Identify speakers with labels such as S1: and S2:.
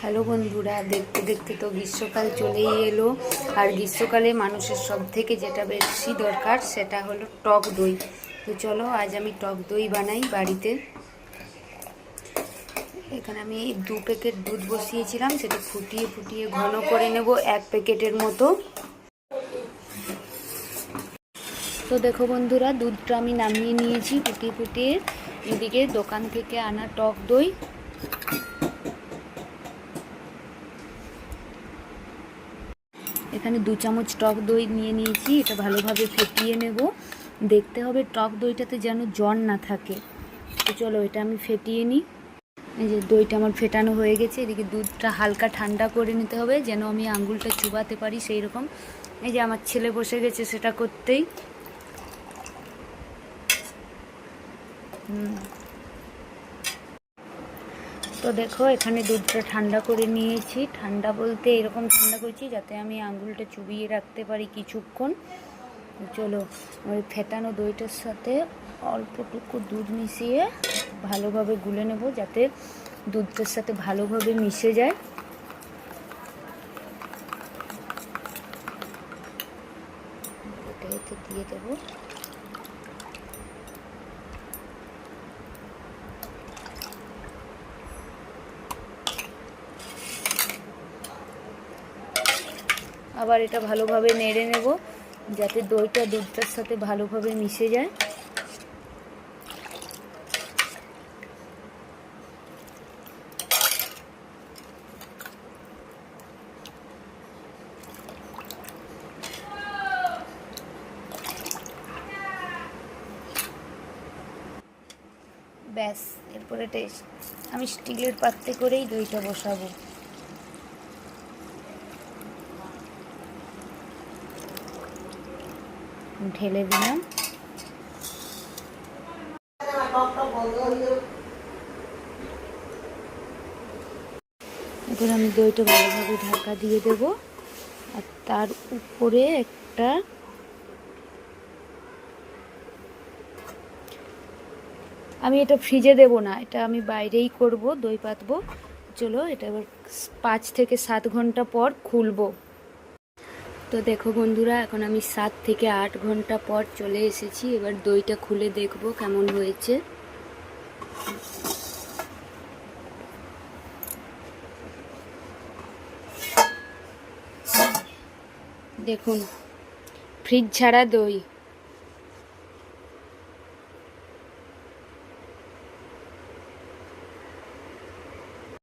S1: Hello বন্ধুরা, দেখতে দেখতে তো গ্রীষ্মকাল চলেই এলো। আর গ্রীষ্মকালে মানুষের সব থেকে যেটা বেশি দরকার সেটা হলো টক দই। তো চলো আজ আমি টক দই বানাই বাড়িতে। এখানে আমি 2 প্যাকেট দুধ বসিয়েছিলাম, সেটা ফুটিয়ে ফুটিয়ে ঘন করে নেব 1 প্যাকেটের মতো। তো দেখো বন্ধুরা, দুধটা আমি নামিয়ে নিয়েছি ফুটিয়ে ফুটিয়ে। এদিকে দোকান থেকে আনা টক দই, এখানে 2 চামচ টক দই নিয়ে নিয়েছি। এটা ভালোভাবে ফেটিয়ে নেব। দেখতে হবে টক দইটাতে যেন জল না থাকে। তো চলো এটা আমি ফেটিয়ে নিই। এই যে দইটা আমার ফেটানো হয়ে গেছে। এদিকে দুধটা হালকা ঠান্ডা করে নিতে হবে যেন আমি আঙুলটা চুবাতে পারি সেই রকম। এই যে আমার ছেলে বসে গেছে সেটা করতেই। তো দেখো এখানে দুধটা ঠান্ডা করে নিয়েছি। ঠান্ডা বলতে এরকম ঠান্ডা করেছি যাতে আমি আঙুলটা চুবিয়ে রাখতে পারি কিছুক্ষণ। চলো ওই ফেটানো দইটার সাথে অল্পটুকু দুধ মিশিয়ে ভালোভাবে গুলে নেব যাতে দুধটার সাথে ভালোভাবে মিশে যায়। এটা এতে দিয়ে দেবো। আবার এটা ভালোভাবে নেড়ে নেব যাতে দইটা দুধটার সাথে ভালোভাবে মিশে যায়। ব্যাস, এরপরে আমি স্টিলের পাত্রে করেই দইটা বসাবো। ঢেলে দিলাম। এবার আমি দইটা ভালোভাবে ঢাকা দিয়ে দেব। আর তার উপরে একটা আমি এটা ফ্রিজে দেব না, এটা আমি বাইরেই করব, দই পাতবো। চলো এটা এবার 5 থেকে 7 ঘন্টা পর খুলবো। তো দেখো বন্ধুরা, এখন আমি 7 থেকে 8 ঘন্টা পর চলে এসেছি। এবার দইটা খুলে দেখব কেমন হয়েছে। দেখুন, ফ্রিজ ছাড়া দই।